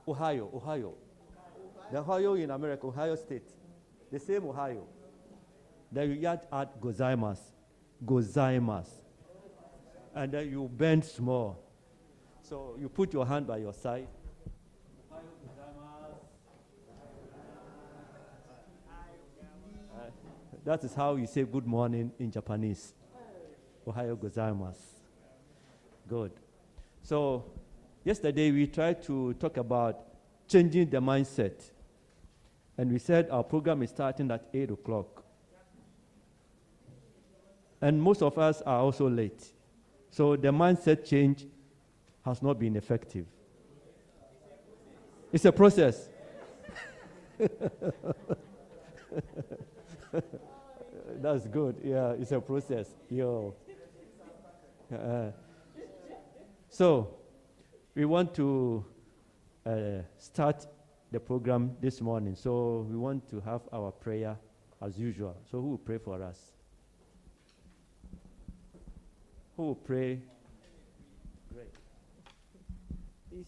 Ohio. The Ohio in America, Ohio State. The same Ohio. Then you add gozaimasu. And then you bend small. So you put your hand by your side. That is how you say good morning in Japanese. Ohayo gozaimasu. Good. So yesterday we tried to talk about changing the mindset. And we said our program is starting at 8 o'clock. And most of us are also late. So the mindset change has not been effective. It's a process. That's good. Yeah, it's a process. So we want to start the program this morning. So we want to have our prayer as usual. So who will pray for us? Who will pray? Great.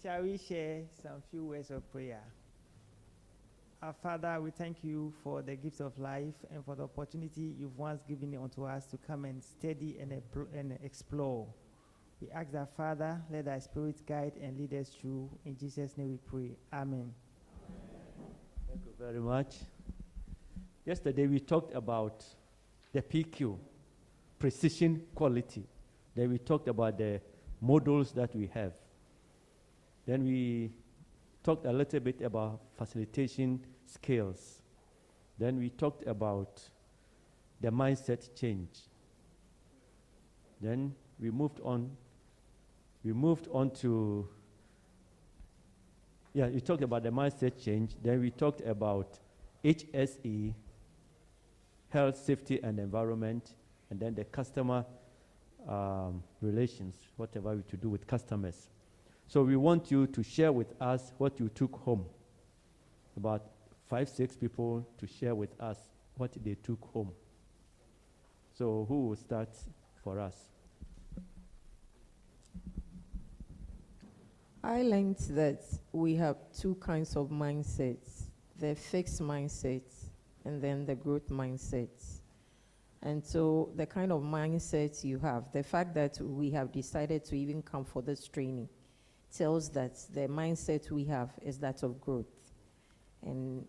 Shall we share some few words of prayer? Our Father, we thank you for the gift of life and for the opportunity you've once given unto us to come and study and explore. We ask that, Father, let thy Spirit guide and lead us through. In Jesus' name we pray. Amen. Thank you very much. Yesterday we talked about the PQ, precision quality. Then we talked about the models that we have. Then we talked a little bit about facilitation skills. Then we talked about the mindset change. Then we moved on to, we talked about the mindset change. Then we talked about HSE, health, safety, and environment, and then the customer relations, whatever to do with customers. So we want you to share with us what you took home. About 5-6 people to share with us what they took home. So who will start for us? I learned that we have two kinds of mindsets, the fixed mindset and then the growth mindset. And so the kind of mindset you have, the fact that we have decided to even come for this training tells that the mindset we have is that of growth. And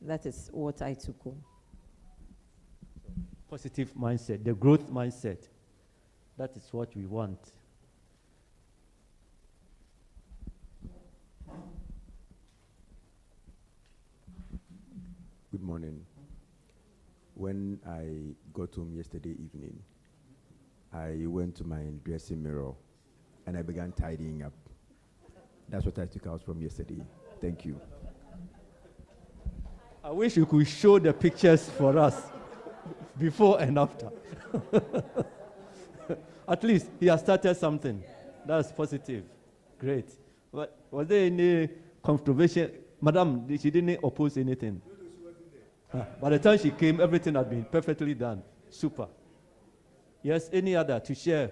that is what I took home. Positive mindset, the growth mindset. That is what we want. Good morning. When I got home yesterday evening, I went to my dressing mirror and I began tidying up. That's what I took out from yesterday. Thank you. I wish you could show the pictures for us, before and after. At least he has started something. That's positive. Great. But was there any controversy? Madam, she didn't oppose anything. By the time she came, everything had been perfectly done. Super. Yes, any other to share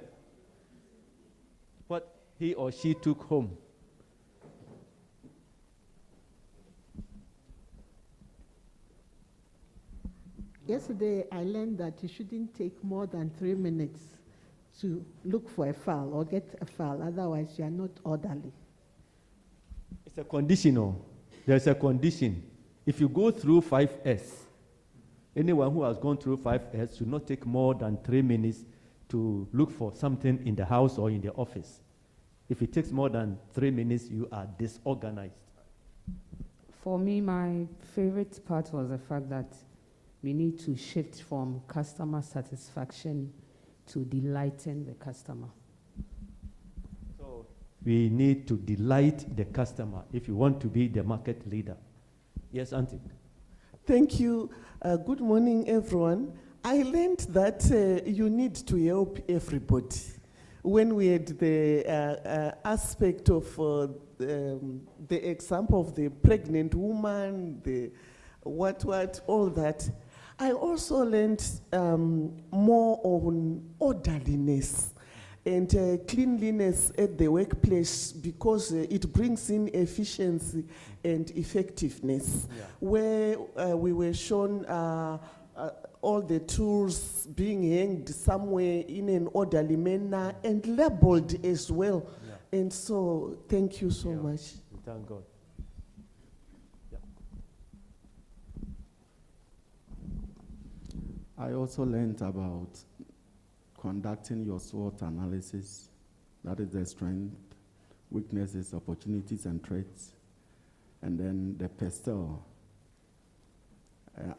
what he or she took home? Yesterday, I learned that it shouldn't take more than 3 minutes to look for a file or get a file. Otherwise, you are not orderly. It's a conditional. There's a condition. If you go through 5S, anyone who has gone through 5S should not take more than 3 minutes to look for something in the house or in the office. If it takes more than 3 minutes, you are disorganized. For me, my favorite part was the fact that we need to shift from customer satisfaction to delighting the customer. So we need to delight the customer if you want to be the market leader. Yes, Auntie. Thank you. Good morning, everyone. I learned that you need to help everybody. When we had the aspect of the example of the pregnant woman, the all that, I also learned more on orderliness. and cleanliness at the workplace, because it brings in efficiency and effectiveness. Yeah. Where we were shown all the tools being hanged somewhere in an orderly manner and labeled as well. Yeah. And so, thank you so Yeah. much. We thank God. I also learned about conducting your SWOT analysis. That is the strength, weaknesses, opportunities, and threats. And then the PESTEL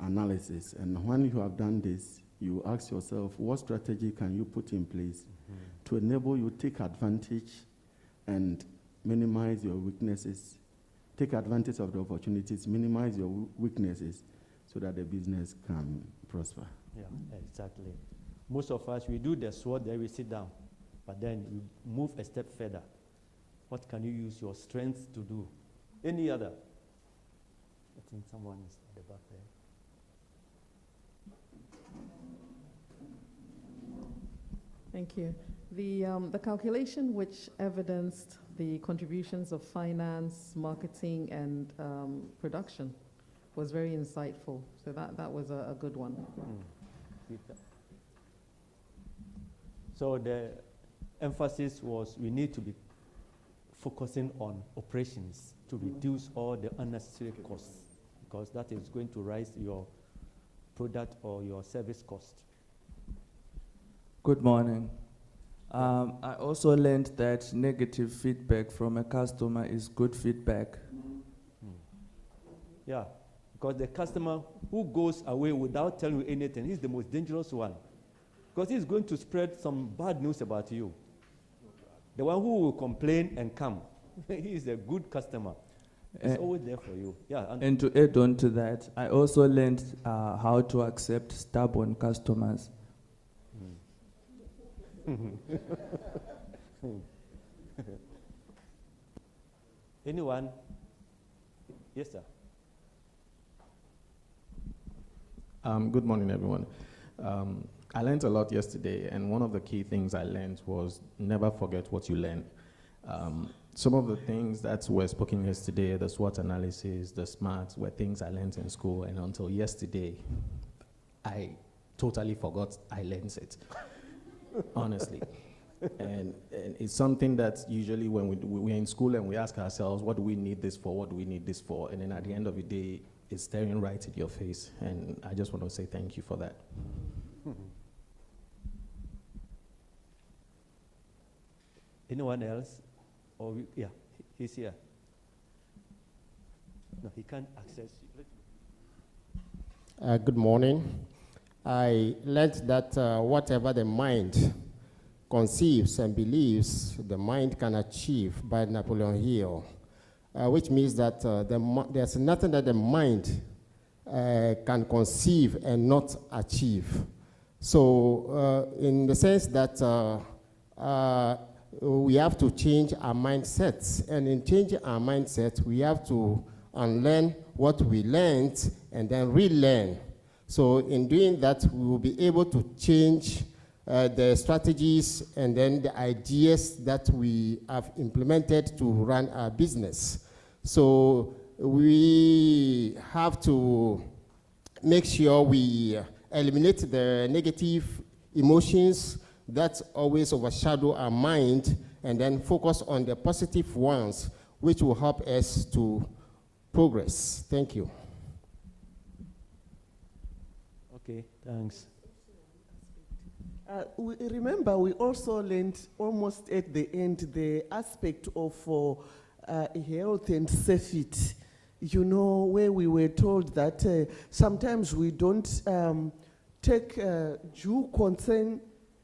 analysis. And when you have done this, you ask yourself, what strategy can you put in place to enable you take advantage and minimize your weaknesses, take advantage of the opportunities, minimize your weaknesses, so that the business can prosper. Yeah, exactly. Most of us, we do the SWOT, then we sit down. But then you move a step further. What can you use your strengths to do? Any other? I think someone is at the back there. Thank you. The calculation which evidenced the contributions of finance, marketing, and production was very insightful. So that was a good one. Peter. So the emphasis was we need to be focusing on operations to reduce all the unnecessary costs, because that is going to rise your product or your service cost. Good morning. I also learned that negative feedback from a customer is good feedback. Yeah, because the customer who goes away without telling you anything, he's the most dangerous one. Because he's going to spread some bad news about you. The one who will complain and come, he is a good customer. He's always there for you. Yeah. And to add on to that, I also learned how to accept stubborn customers. Anyone? Yes, sir. Good morning, everyone. I learned a lot yesterday, and one of the key things I learned was never forget what you learn. Some of the things that were spoken yesterday, the SWOT analysis, the SMART, were things I learned in school, and until yesterday, I totally forgot I learned it, honestly. And it's something that usually when we're in school and we ask ourselves, what do we need this for, what do we need this for? And then at the end of the day, it's staring right in your face. And I just want to say thank you for that. Anyone else? Or yeah, he's here. No, he can't access you. Good morning. I learned that whatever the mind conceives and believes, the mind can achieve, by Napoleon Hill, which means that there's nothing that the mind can conceive and not achieve. So in the sense that we have to change our mindsets, and in changing our mindset, we have to unlearn what we learned and then relearn. So in doing that, we will be able to change the strategies and then the ideas that we have implemented to run our business. So we have to make sure we eliminate the negative emotions that always overshadow our mind, and then focus on the positive ones, which will help us to progress. Thank you. Okay, thanks. Remember, we also learned almost at the end the aspect of health and safety. You know, where we were told that sometimes we don't take due concern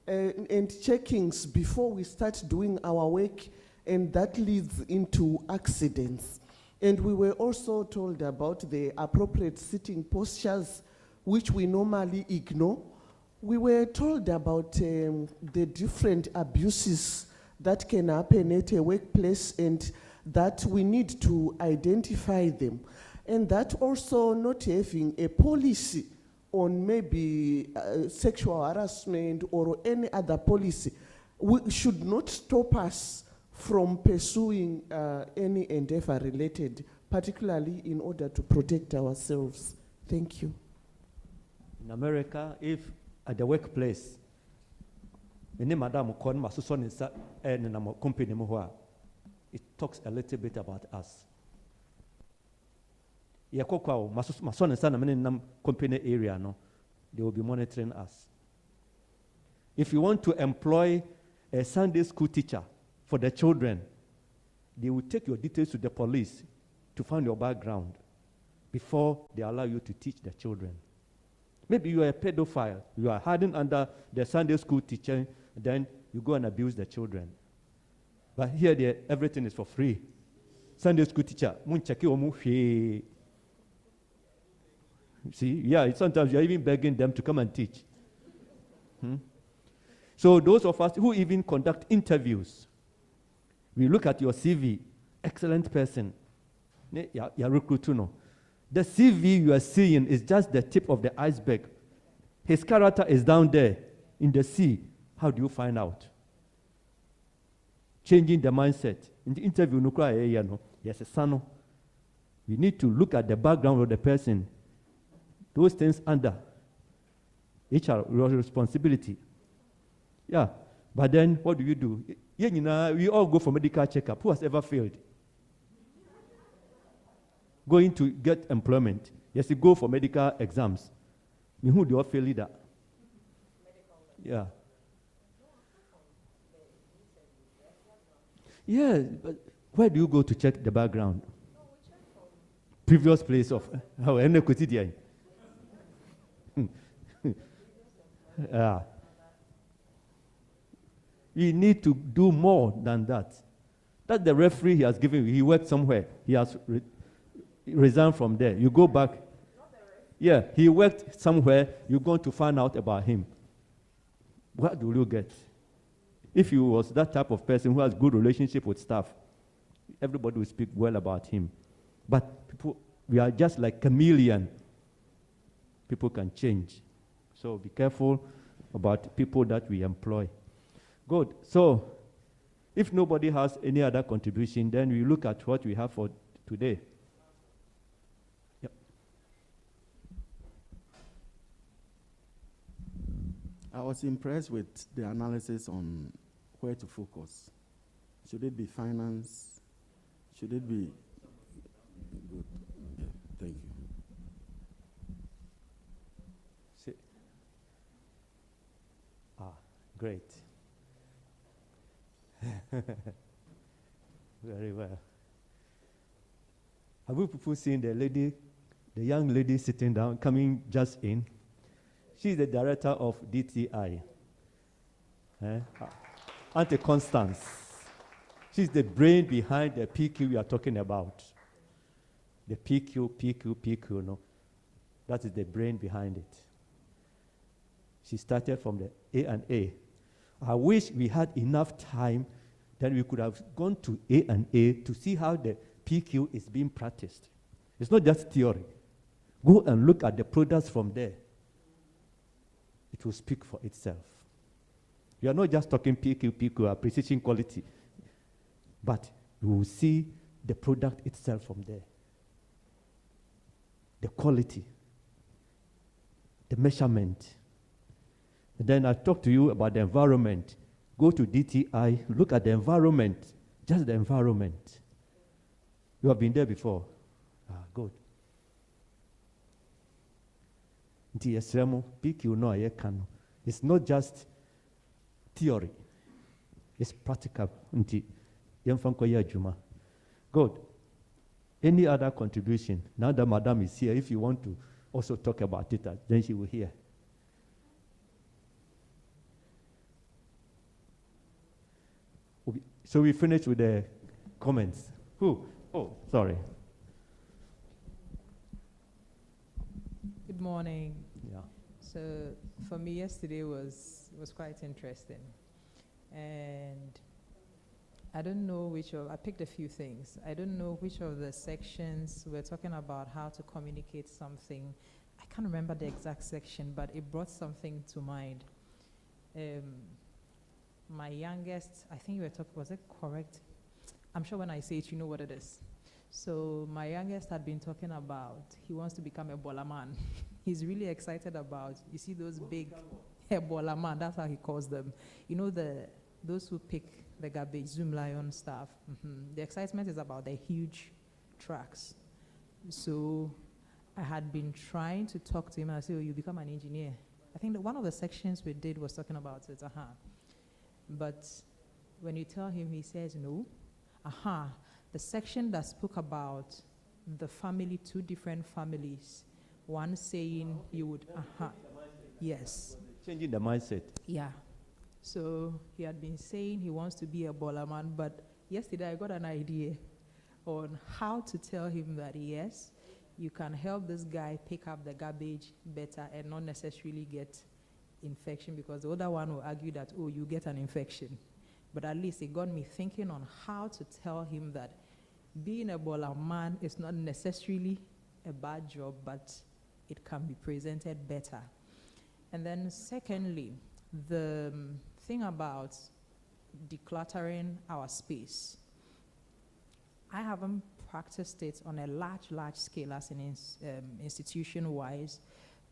and checkings before we start doing our work, and that leads into accidents. And we were also told about the appropriate sitting postures, which we normally ignore. We were told about the different abuses that can happen at a workplace, and that we need to identify them. And that also not having a policy on maybe sexual harassment or any other policy should not stop us from pursuing any endeavor related, particularly in order to protect ourselves. Thank you. In America, if at the workplace, madam company, it talks a little bit about us. Company area, no, they will be monitoring us. If you want to employ a Sunday school teacher for the children, they will take your details to the police to find your background before they allow you to teach the children. Maybe you are a pedophile, you are hiding under the Sunday school teacher, then you go and abuse the children. But here, everything is for free. Sunday school teacher, see, yeah, sometimes you're even begging them to come and teach. So those of us who even conduct interviews, we look at your CV, excellent person. The CV you are seeing is just the tip of the iceberg. His character is down there in the sea. How do you find out? Changing the mindset. In the interview, yes, son. We need to look at the background of the person. Those things under HR responsibility. Yeah, but then what do? We all go for medical checkup. Who has ever failed? Going to get employment. Yes, you go for medical exams. Who do you fail that? Yeah. Yeah, but where do you go to check the background? Previous place of how quotidian. Yeah. We need to do more than that. That's the referee he has given you. He worked somewhere. He has resigned from there. You go back. Yeah, he worked somewhere. You're going to find out about him. What do you get? If he was that type of person who has good relationship with staff, everybody will speak well about him. But people, we are just like chameleon. People can change. So be careful about people that we employ. Good. So, if nobody has any other contribution, then we look at what we have for today. Yep. I was impressed with the analysis on where to focus. Should it be finance? Should it be good? Yeah, thank you. Great. Very well. Have you people seen the young lady sitting down, coming just in? She's the director of DTI. Auntie Constance. She's the brain behind the PQ we are talking about. The PQ, no? That is the brain behind it. She started from the A&A. I wish we had enough time that we could have gone to A&A to see how the PQ is being practiced. It's not just theory. Go and look at the products from there. It will speak for itself. We are not just talking PQ, precision quality, but you will see the product itself from there. The quality, the measurement. And then I talk to you about the environment. Go to DTI, look at the environment, just the environment. You have been there before. Good. It's not just theory. It's practical. Good. Any other contribution? Now that Madam is here, if you want to also talk about it, then she will hear. So we finished with the comments. Who? Oh, sorry. Good morning. Yeah. So for me, yesterday was quite interesting, and I don't know I picked a few things. I don't know which of the sections we're talking about how to communicate something. I can't remember the exact section, but it brought something to mind. my youngest, I think you were talking, was it correct? I'm sure when I say it, you know what it is. So my youngest had been talking about, he wants to become a Ebola man. He's really excited about, you see those big Ebola man, that's how he calls them. You know, those who pick the garbage, Zoom Lion stuff. The excitement is about the huge trucks. So I had been trying to talk to him, and I said, oh, you become an engineer. I think that one of the sections we did was talking about it, But when you tell him, he says, no. The section that spoke about the family, two different families, one saying you would, yes. Changing the mindset. Yeah. So he had been saying he wants to be a Ebola man, but yesterday I got an idea on how to tell him that, yes, you can help this guy pick up the garbage better and not necessarily get infection, because the other one will argue that, oh, you get an infection. But at least it got me thinking on how to tell him that being a Ebola man is not necessarily a bad job, but it can be presented better. And then secondly, the thing about decluttering our space. I haven't practiced it on a large scale as an institution-wise,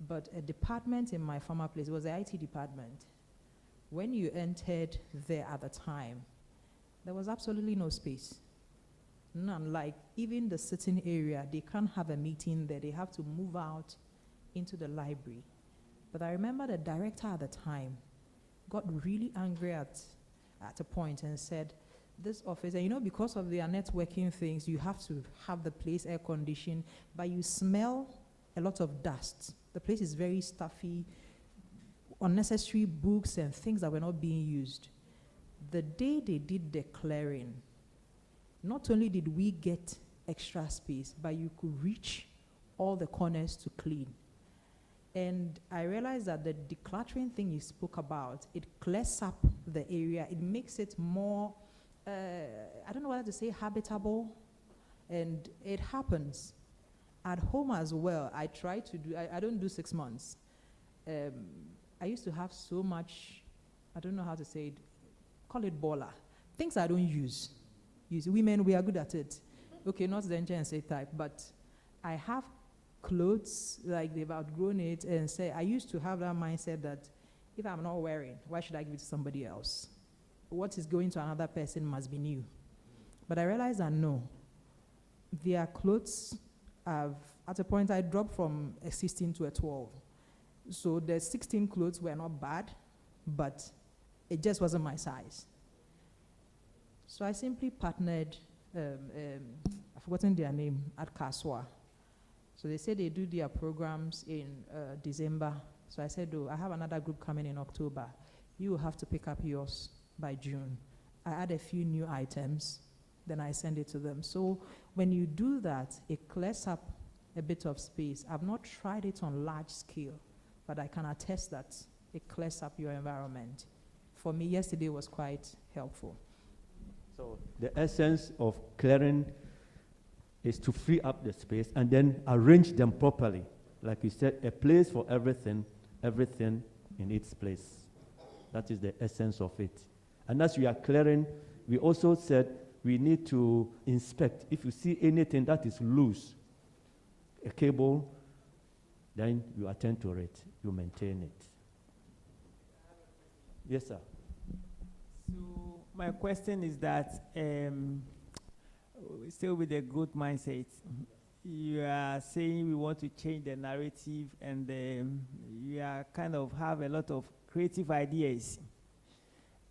but a department in my former place was the IT department. When you entered there at the time, there was absolutely no space. None. Like, even the sitting area, they can't have a meeting there. They have to move out into the library. But I remember the director at the time got really angry at a point and said, this office, and you know, because of their networking things, you have to have the place air conditioned, but you smell a lot of dust. The place is very stuffy, unnecessary books and things that were not being used. The day they did the clearing, not only did we get extra space, but you could reach all the corners to clean. And I realized that the decluttering thing you spoke about, it clears up the area, it makes it more, I don't know whether to say habitable, and it happens. At home as well, I try to do, I don't do 6 months. I used to have so much, I don't know how to say it, call it baller, things I don't use. Women, we are good at it. Okay, not the and say type, but I have clothes, like they've outgrown it, and say, I used to have that mindset that if I'm not wearing, why should I give it to somebody else? What is going to another person must be new. But I realized that no, their clothes have, at a point I dropped from a 16 to a 12. So the 16 clothes were not bad, but it just wasn't my size. So I simply partnered, I've forgotten their name, at Kaswa. So they said they do their programs in December. So I said, oh, I have another group coming in October. You will have to pick up yours by June. I add a few new items, then I send it to them. So when you do that, it clears up a bit of space. I've not tried it on large scale, but I can attest that it clears up your environment. For me, yesterday was quite helpful. So the essence of clearing is to free up the space and then arrange them properly. Like you said, a place for everything in its place. That is the essence of it. And as we are clearing, we also said we need to inspect. If you see anything that is loose, a cable, then you attend to it, you maintain it. Yes, sir. So my question is that, still with the growth mindset, you are saying we want to change the narrative, and you are kind of have a lot of creative ideas.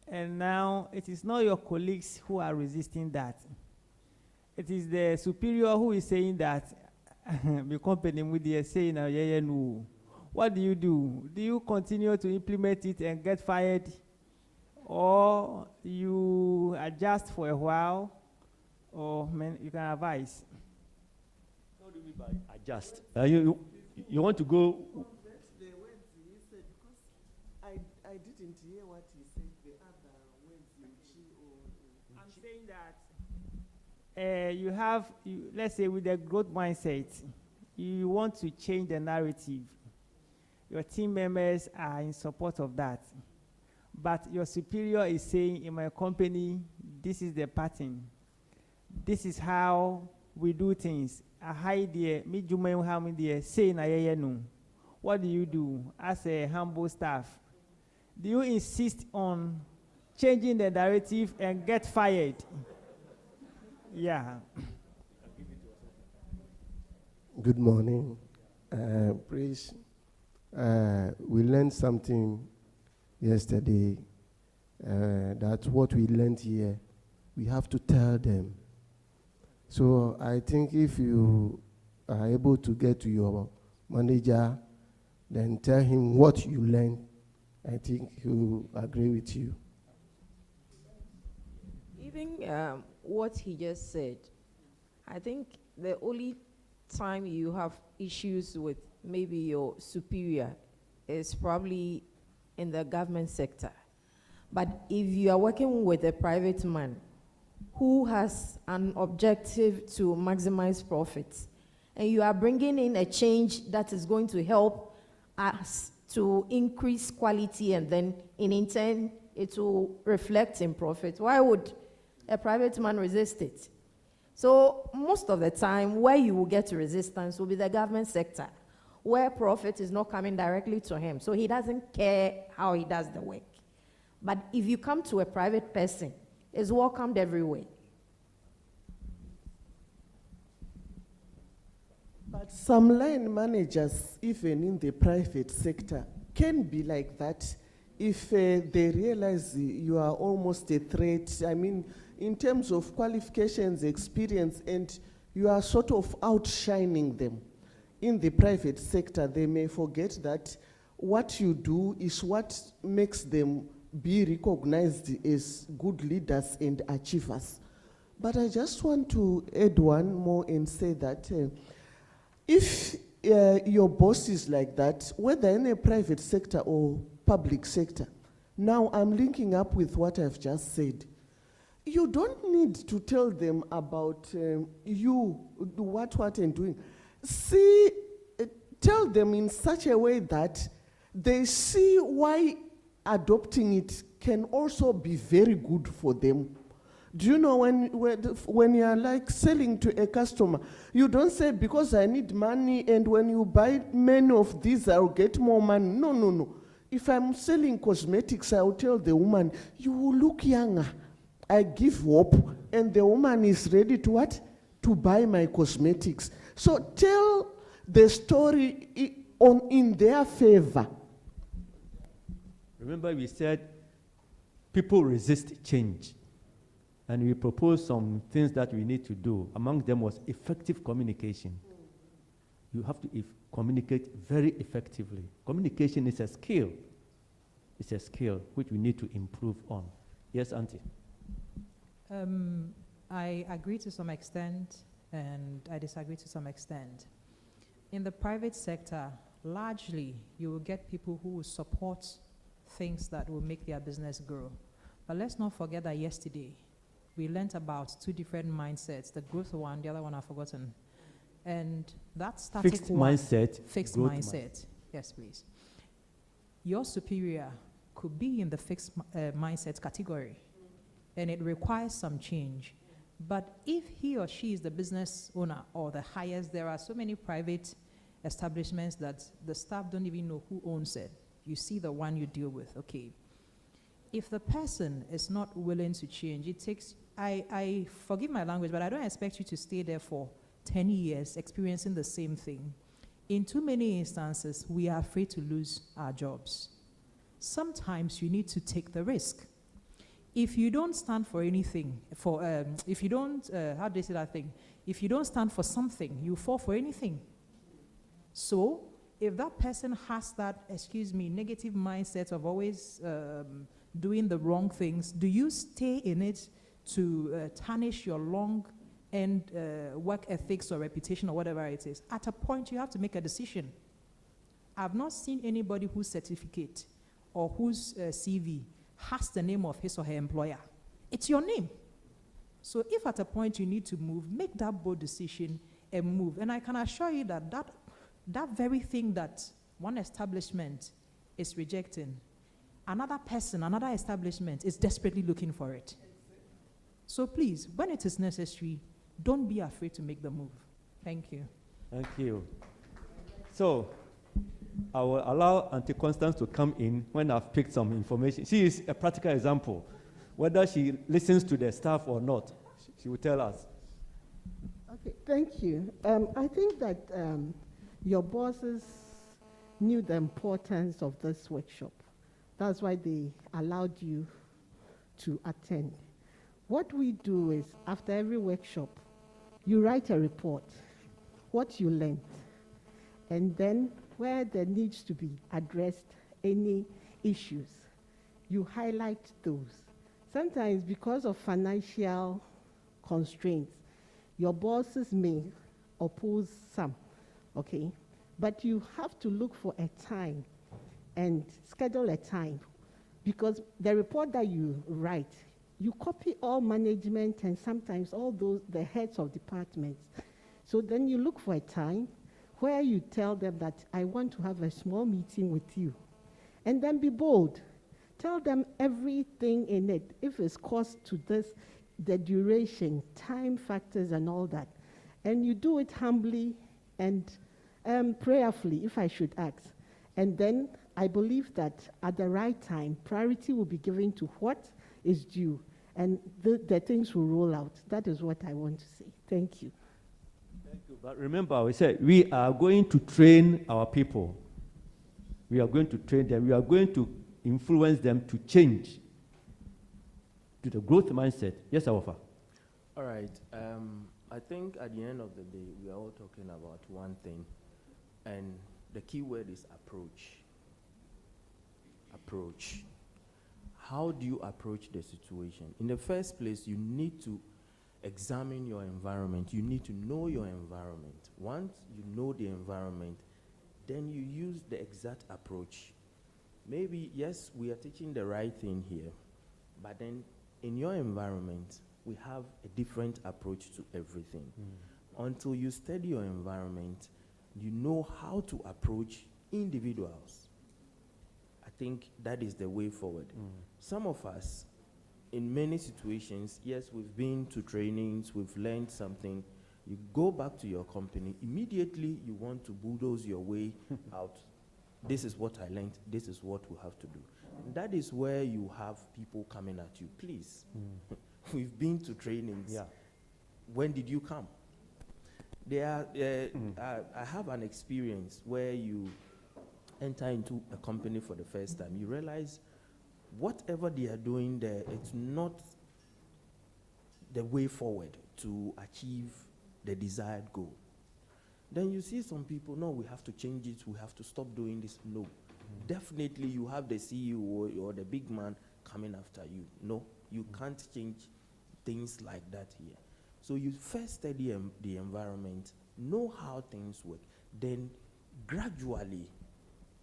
And now it is not your colleagues who are resisting that. It is the superior who is saying that, the company with the saying, yeah, no. What do? Do you continue to implement it and get fired? Or you adjust for a while, or you can advise? What do you mean by adjust? You want to go? The words he said, because I didn't hear what he said, the other words. I'm saying that you have, let's say with a growth mindset, you want to change the narrative. Your team members are in support of that. but your superior is saying, in my company, this is the pattern. This is how we do things. I hide there, me jume how me there, say na ye no. What do you do as a humble staff? Do you insist on changing the directive and get fired? Yeah. Good morning. Please, we learned something yesterday, that what we learned here, we have to tell them. So I think if you are able to get to your manager, then tell him what you learned, I think he will agree with you. Even what he just said, I think the only time you have issues with maybe your superior is probably in the government sector. But if you are working with a private man who has an objective to maximize profits, and you are bringing in a change that is going to help us to increase quality, and then in turn it will reflect in profit, why would a private man resist it? So most of the time, where you will get resistance will be the government sector, where profit is not coming directly to him. So he doesn't care how he does the work. But if you come to a private person, it's welcomed everywhere. But some line managers, even in the private sector, can be like that if they realize you are almost a threat. I mean, in terms of qualifications, experience, and you are sort of outshining them. In the private sector, they may forget that what you do is what makes them be recognized as good leaders and achievers. But I just want to add one more and say that if your boss is like that, whether in a private sector or public sector, now I'm linking up with what I've just said. You don't need to tell them about you, what and doing. See, tell them in such a way that they see why adopting it can also be very good for them. Do you know when you are like selling to a customer, you don't say, because I need money and when you buy many of these, I'll get more money. No, no, no. If I'm selling cosmetics, I'll tell the woman, you will look younger. I give hope, and the woman is ready to what? To buy my cosmetics. So tell the story in their favor. Remember, we said people resist change. And we proposed some things that we need to do. Among them was effective communication. You have to communicate very effectively. Communication is a skill. It's a skill which we need to improve on. Yes, Auntie? I agree to some extent, and I disagree to some extent. In the private sector, largely, you will get people who will support things that will make their business grow. But let's not forget that yesterday, we learned about two different mindsets, the growth one, the other one I've forgotten. And that static fixed one, mindset. Fixed mindset. Yes, please. Your superior could be in the fixed mindset category, and it requires some change. But if he or she is the business owner or the highest, there are so many private establishments that the staff don't even know who owns it. You see the one you deal with, okay. If the person is not willing to change, it takes, I forgive my language, but I don't expect you to stay there for 10 years experiencing the same thing. In too many instances, we are afraid to lose our jobs. Sometimes you need to take the risk. If you don't stand for anything, if you don't, how do they say that thing? If you don't stand for something, you fall for anything. So, if that person has that, negative mindset of always doing the wrong things, do you stay in it to tarnish your long-end work ethics or reputation or whatever it is? At a point, you have to make a decision. I've not seen anybody whose certificate or whose CV has the name of his or her employer. It's your name. So if at a point you need to move, make that bold decision and move. And I can assure you that that very thing that one establishment is rejecting, another person, another establishment is desperately looking for it. So please, when it is necessary, don't be afraid to make the move. Thank you. Thank you. So, I will allow Auntie Constance to come in when I've picked some information. She is a practical example. Whether she listens to the staff or not, she will tell us. Okay, thank you. I think that your bosses knew the importance of this workshop. That's why they allowed you to attend. What we do is, after every workshop, you write a report, what you learned, and then where there needs to be addressed any issues, you highlight those. Sometimes because of financial constraints, your bosses may oppose some, okay? But you have to look for a time and schedule a time, because the report that you write, you copy all management and sometimes all the heads of departments. So then you look for a time where you tell them that I want to have a small meeting with you. And then be bold. Tell them everything in it. If it's cost to this, the duration, time factors and all that. And you do it humbly and prayerfully, if I should ask. And then I believe that at the right time, priority will be given to what is due. And the things will roll out. That is what I want to say. Thank you. Thank you. But remember, we said we are going to train our people. We are going to train them. We are going to influence them to change to the growth mindset. Yes, Awafa. All right. I think at the end of the day, we are all talking about one thing, and the key word is approach. Approach. How do you approach the situation? In the first place, you need to examine your environment. You need to know your environment. Once you know the environment, then you use the exact approach. Maybe, yes, we are teaching the right thing here, but then in your environment, we have a different approach to everything. Until you study your environment, you know how to approach individuals. I think that is the way forward. Some of us, in many situations, yes, we've been to trainings, we've learned something. You go back to your company, immediately you want to bulldoze your way out. This is what I learned, this is what we have to do. That is where you have people coming at you. Please, we've been to trainings. Yeah. When did you come? I have an experience where you enter into a company for the first time. You realize whatever they are doing there, it's not the way forward to achieve the desired goal. Then you see some people, no, we have to change it, we have to stop doing this. No. Definitely you have the CEO or the big man coming after you. No, you can't change things like that here. So you first study the environment, know how things work, then gradually,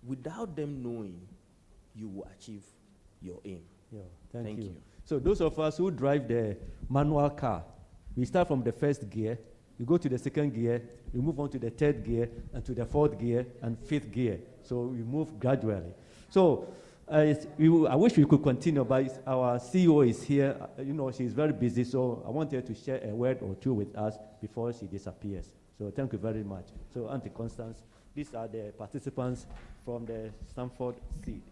without them knowing, you will achieve your aim. Yeah, thank you. So those of us who drive the manual car, we start from the first gear, you go to the second gear, you move on to the third gear, and to the fourth gear, and fifth gear. So we move gradually. So I wish we could continue, but our CEO is here. She's very busy, so I want her to share a word or two with us before she disappears. So thank you very much. So Auntie Constance, these are the participants from the Stanford Seed.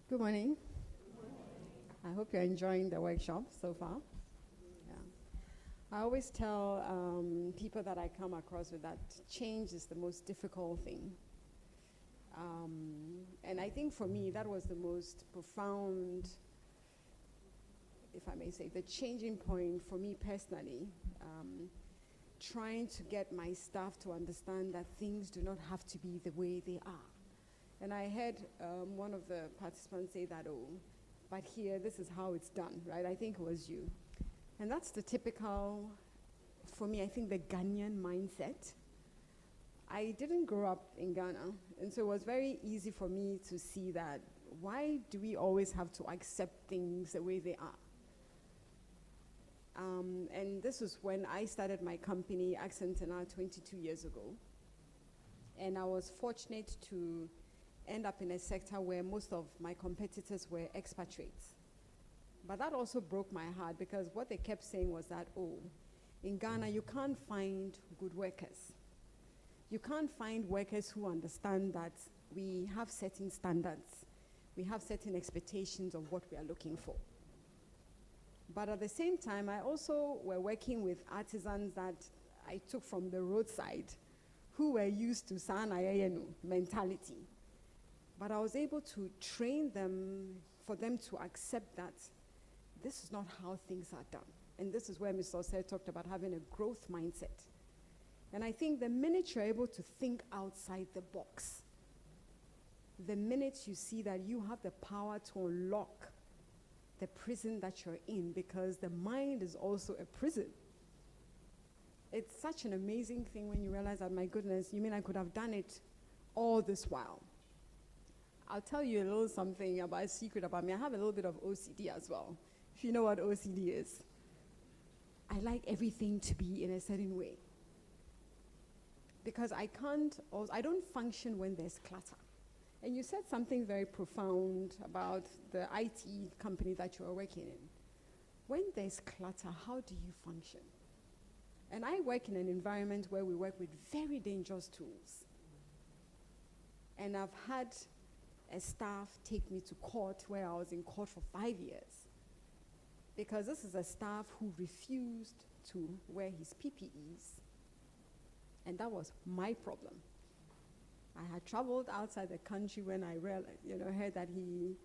Good morning. I hope you're enjoying the workshop so far. Yeah. I always tell people that I come across with that change is the most difficult thing. And I think for me, that was the most profound, if I may say, the changing point for me personally, trying to get my staff to understand that things do not have to be the way they are. And I heard one of the participants say that, but here, this is how it's done, right? I think it was you. And that's the typical, for me, I think the Ghanaian mindset. I didn't grow up in Ghana, and so it was very easy for me to see that, why do we always have to accept things the way they are? And this was when I started my company, Accentana, 22 years ago. And I was fortunate to end up in a sector where most of my competitors were expatriates. But that also broke my heart, because what they kept saying was that, oh, in Ghana, you can't find good workers. You can't find workers who understand that we have certain standards. We have certain expectations of what we are looking for. But at the same time, I also were working with artisans that I took from the roadside, who were used to Sanayayenu mentality. But I was able to train them, for them to accept that this is not how things are done. And this is where Mr. Osei talked about having a growth mindset. And I think the minute you're able to think outside the box, the minute you see that you have the power to unlock the prison that you're in, because the mind is also a prison. It's such an amazing thing when you realize that, my goodness, you mean I could have done it all this while? I'll tell you a little something about a secret about me. I have a little bit of OCD as well. If you know what OCD is. I like everything to be in a certain way. Because I don't function when there's clutter. And you said something very profound about the IT company that you are working in. When there's clutter, how do you function? And I work in an environment where we work with very dangerous tools. And I've had a staff take me to court, where I was in court for 5 years. Because this is a staff who refused to wear his PPEs. And that was my problem. I had traveled outside the country when I heard that he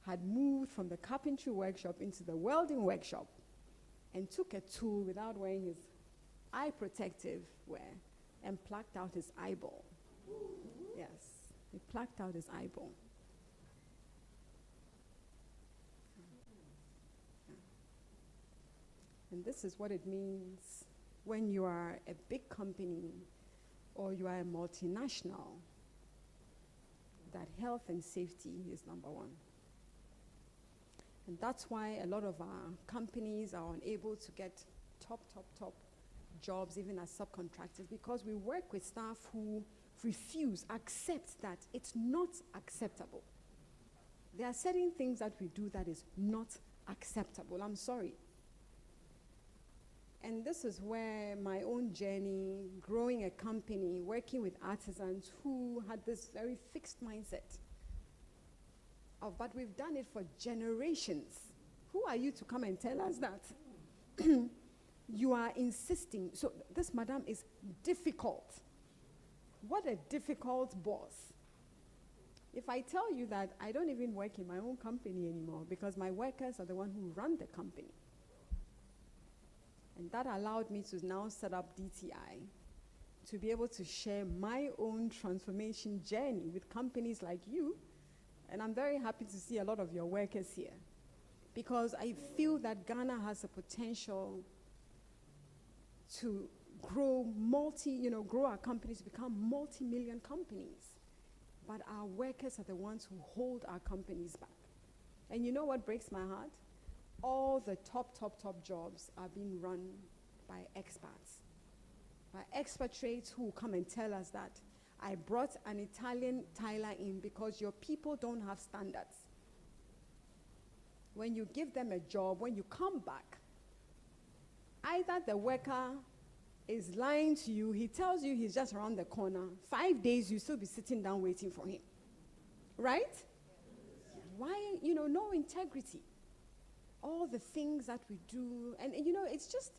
had moved from the carpentry workshop into the welding workshop and took a tool without wearing his eye protective wear and plucked out his eyeball. Yes, he plucked out his eyeball. And this is what it means when you are a big company or you are a multinational, that health and safety is number one. And that's why a lot of our companies are unable to get top jobs, even as subcontractors, because we work with staff who accept that it's not acceptable. There are certain things that we do that is not acceptable. I'm sorry. And this is where my own journey, growing a company, working with artisans who had this very fixed mindset of, but we've done it for generations. Who are you to come and tell us that? You are insisting. So this madam is difficult. What a difficult boss. If I tell you that I don't even work in my own company anymore because my workers are the one who run the company. And that allowed me to now set up DTI, to be able to share my own transformation journey with companies like you. And I'm very happy to see a lot of your workers here, because I feel that Ghana has the potential to grow grow our companies to become multi-million companies. But our workers are the ones who hold our companies back. And you know what breaks my heart? All the top jobs are being run by expats, by expatriates who come and tell us that I brought an Italian tiler in because your people don't have standards. When you give them a job, when you come back, either the worker is lying to you, he tells you he's just around the corner. 5 days, you still be sitting down waiting for him. Right? Why, no integrity. All the things that we do, and it's just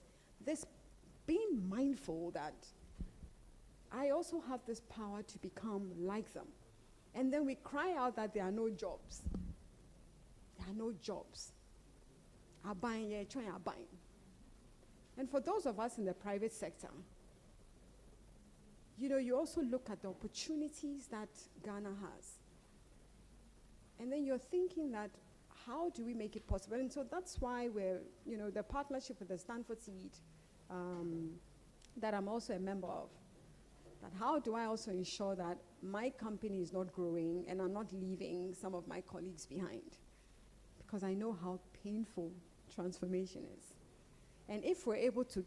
this being mindful that I also have this power to become like them. And then we cry out that there are no jobs. There are no jobs. And for those of us in the private sector, you also look at the opportunities that Ghana has. And then you're thinking that, how do we make it possible? And so that's why we're, the partnership with the Stanford Seed, that I'm also a member of, that how do I also ensure that my company is not growing and I'm not leaving some of my colleagues behind? Because I know how painful transformation is. And if we're able to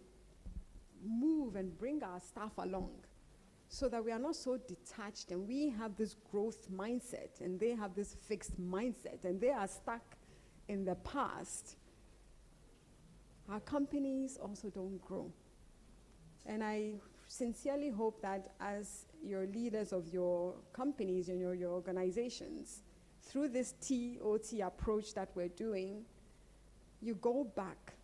move and bring our staff along so that we are not so detached and we have this growth mindset and they have this fixed mindset and they are stuck in the past, our companies also don't grow. And I sincerely hope that as your leaders of your companies and your organizations, through this TOT approach that we're doing, you go back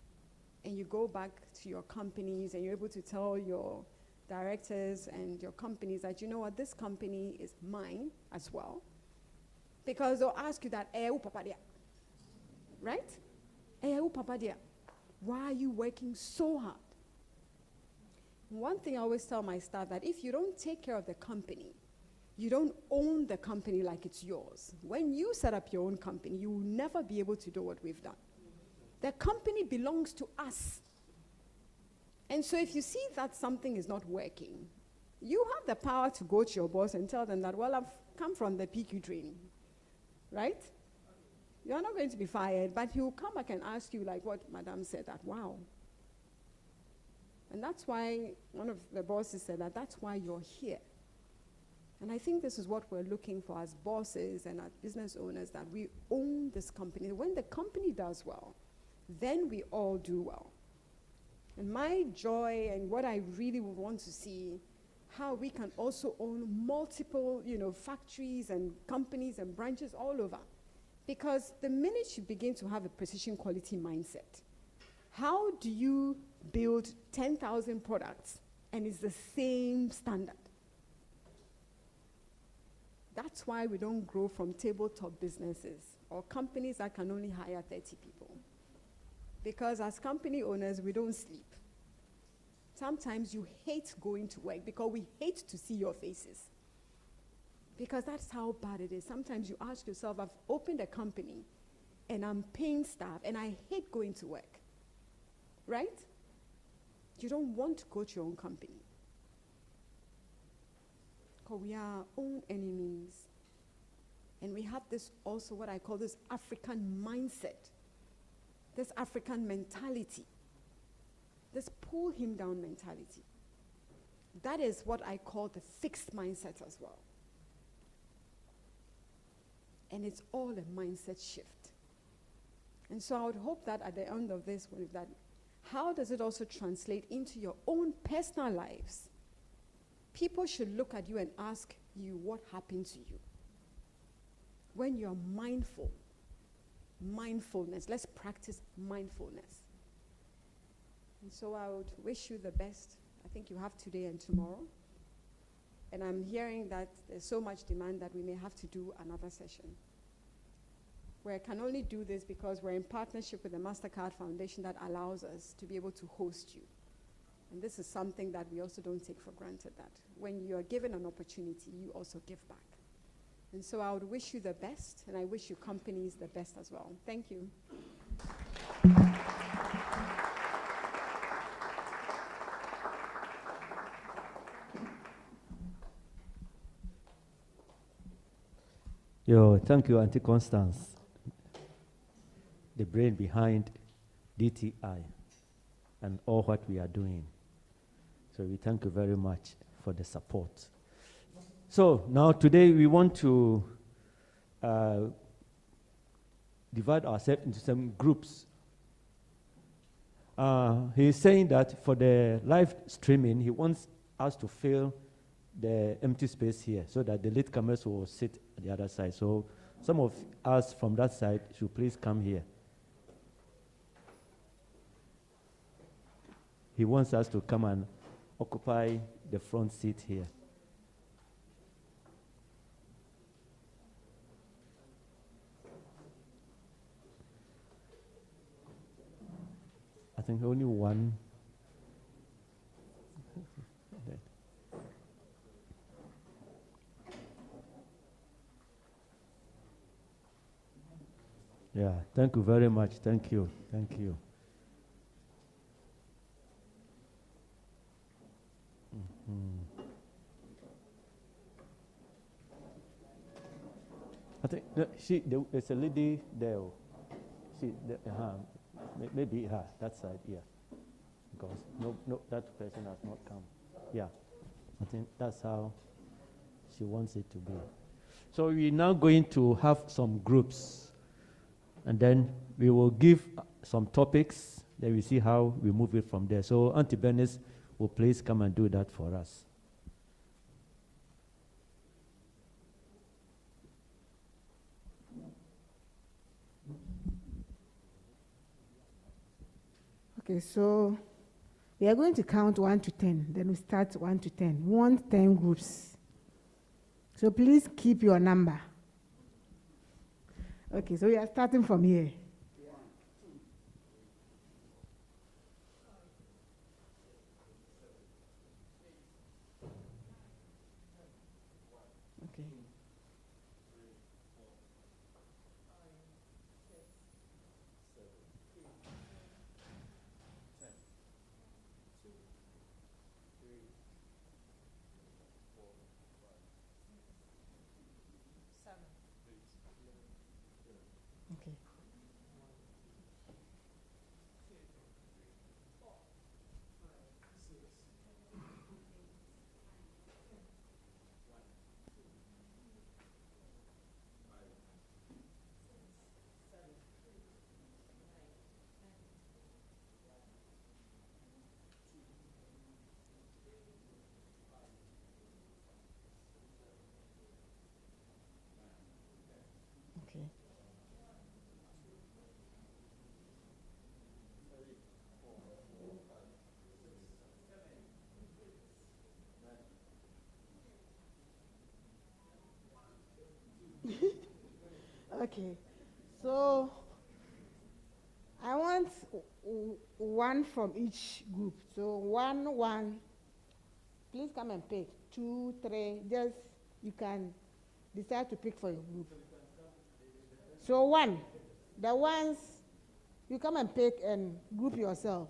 to your companies and you're able to tell your directors and your companies that, you know what, this company is mine as well. Because they'll ask you that, right? Why are you working so hard? One thing I always tell my staff, that if you don't take care of the company, you don't own the company like it's yours. When you set up your own company, you will never be able to do what we've done. The company belongs to us. And so if you see that something is not working, you have the power to go to your boss and tell them that, well, I've come from the PQ training, right? You're not going to be fired, but he will come back and ask you, like what Madam said, that, wow. And that's why one of the bosses said that that's why you're here. And I think this is what we're looking for as bosses and as business owners, that we own this company. When the company does well, then we all do well. And my joy and what I really would want to see, how we can also own multiple, factories and companies and branches all over. Because the minute you begin to have a precision quality mindset, how do you build 10,000 products and it's the same standard? That's why we don't grow from tabletop businesses or companies that can only hire 30 people. Because as company owners, we don't sleep. Sometimes you hate going to work because we hate to see your faces. Because that's how bad it is. Sometimes you ask yourself, I've opened a company and I'm paying staff and I hate going to work. Right? You don't want to go to your own company. Because we are our own enemies. And we have this also, what I call this African mindset. This African mentality. This pull him down mentality. That is what I call the fixed mindset as well. And it's all a mindset shift. And so I would hope that at the end of this, that how does it also translate into your own personal lives? People should look at you and ask you what happened to you. When you're mindful, mindfulness, let's practice mindfulness. And so I would wish you the best. I think you have today and tomorrow. And I'm hearing that there's so much demand that we may have to do another session. We can only do this because we're in partnership with the MasterCard Foundation that allows us to be able to host you. And this is something that we also don't take for granted, that when you are given an opportunity, you also give back. And so I would wish you the best, and I wish your companies the best as well. Thank you. Thank you, Auntie Constance, the brain behind DTI and all what we are doing. So we thank you very much for the support. So now today we want to divide ourselves into some groups. He's saying that for the live streaming, he wants us to fill the empty space here so that the latecomers will sit at the other side. So some of us from that side should please come here. He wants us to come and occupy the front seat here. I think only one. Yeah, thank you very much. Thank you. Thank you. I think there's a lady there. Maybe her, that side, yeah. because no, that person has not come. Yeah, I think that's how she wants it to be. So we're now going to have some groups, and then we will give some topics, then we see how we move it from there. So Auntie Bernice will please come and do that for us. Okay, so we are going to count 1 to 10. Then we start 1 to 10. We want 10 groups. So please keep your number. Okay, so we are starting from here. Okay. Okay. Okay. Okay, so I want one from each group. So 1, 1. Please come and pick 2, 3. Just you can decide to pick for your group. So 1, the ones you come and pick and group yourself.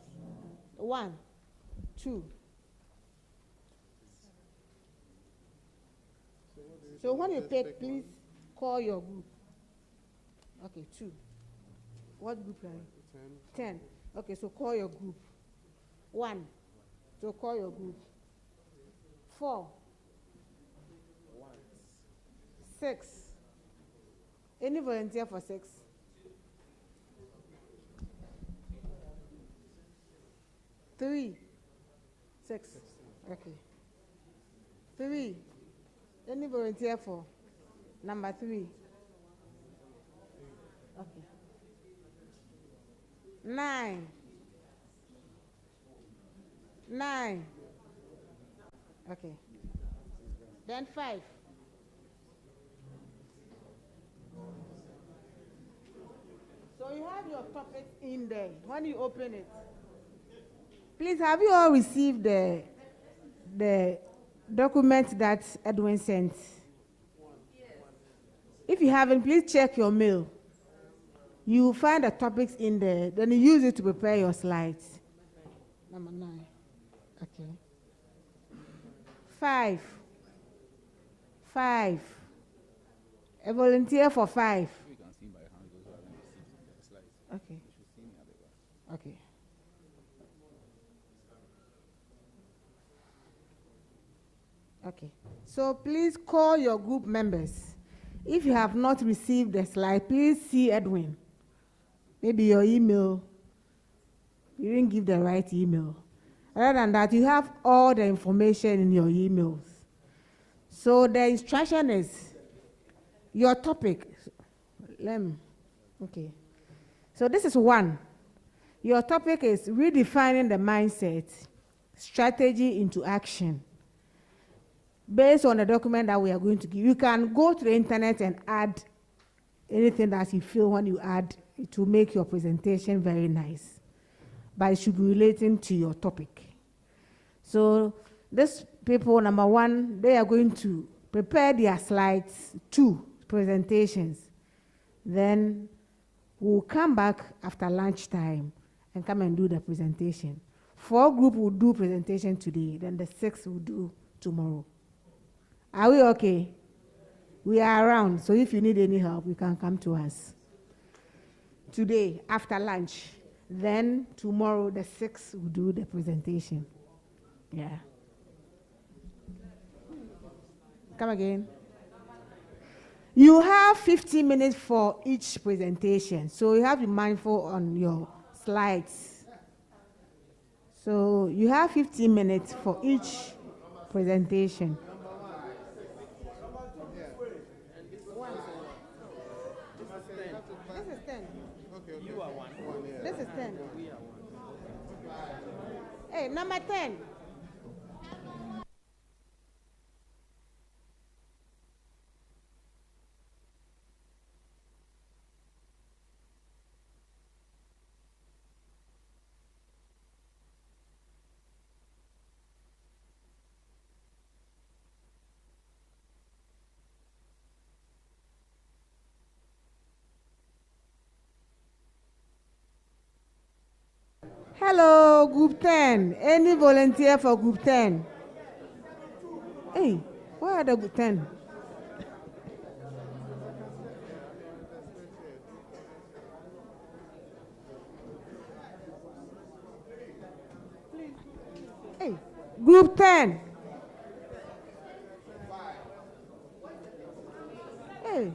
1, 2. So when you pick, please call your group. Okay, 2. What group are you? 10. Okay, so call your group. 1. So call your group. 4. 6. Any volunteer for 6? 3. 6. Okay. 3. Any volunteer for number 3? Okay. 9. 9. Okay. Then 5. So you have your topic in there when you open it. Please, have you all received the document that Edwin sent? If you haven't, please check your mail. You will find the topics in there, then you use it to prepare your slides. Number 9. Okay. 5. 5. A volunteer for 5. Okay. Okay. Okay. So please call your group members. If you have not received the slide, please see Edwin. Maybe your email, you didn't give the right email. Other than that, you have all the information in your emails. So the instruction is your topic. Okay. So this is 1. Your topic is redefining the mindset, strategy into action. Based on the document that we are going to give, you can go to the internet and add anything that you feel when you add it will make your presentation very nice. But it should be relating to your topic. So these people, number 1, they are going to prepare their slides, 2 presentations. Then we'll come back after lunchtime and come and do the presentation. 4 group will do presentation today, then the 6 will do tomorrow. Are we okay? We are around, so if you need any help, you can come to us today after lunch. Then tomorrow, the 6th, will do the presentation. Yeah. Come again. You have 15 minutes for each presentation, so you have to be mindful on your slides. So you have 15 minutes for each presentation. This is 10. You are one. This is 10. Hey, number 10. Hello, Group 10. Any volunteer for Group 10? Hey, where are the Group 10? Hey, Group 10. Hey.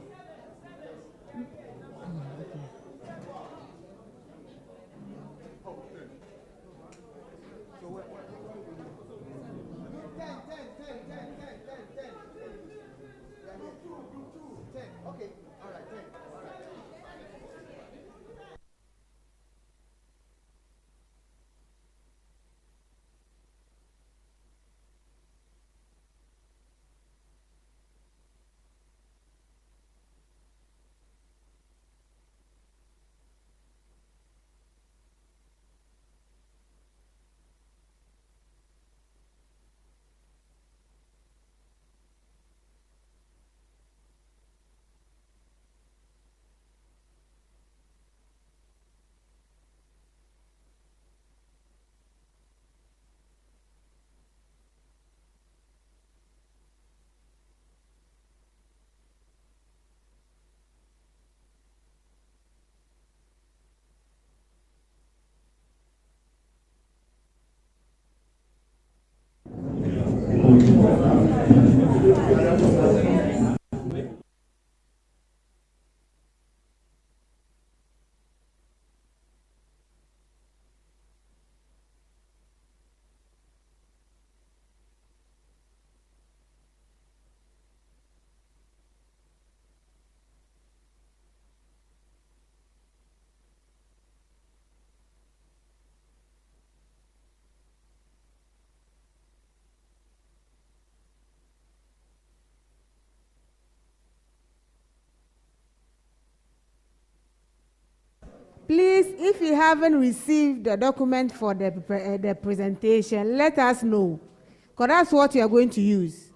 Please, if you haven't received the document for the presentation, let us know, because that's what you are going to use.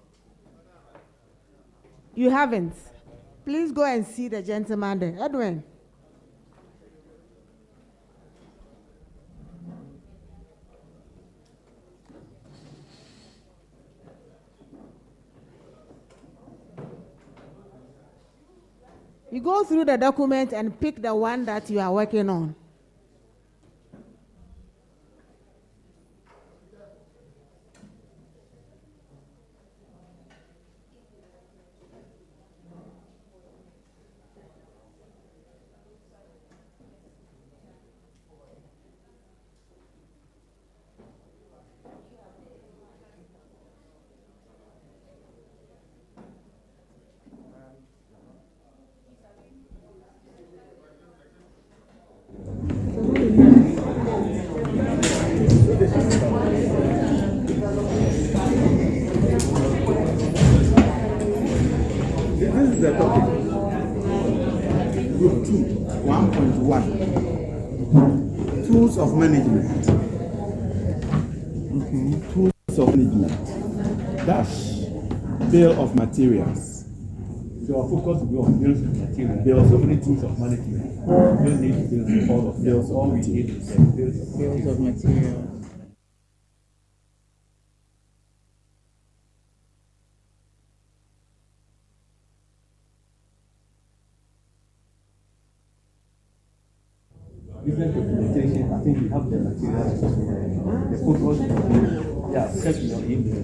You haven't. Please go and see the gentleman there. Edwin. You go through the document and pick the one that you are working on. This is the topic. Group 2, 1.1. Tools of management. Tools of management. Dash. Bill of materials. So our focus will be on bills of material. Bills of so many tools of management. We don't need to build all of them. Bills of All we material. need is bills of material. business documentation, I think we have the materials, the photos. Yeah, check your email.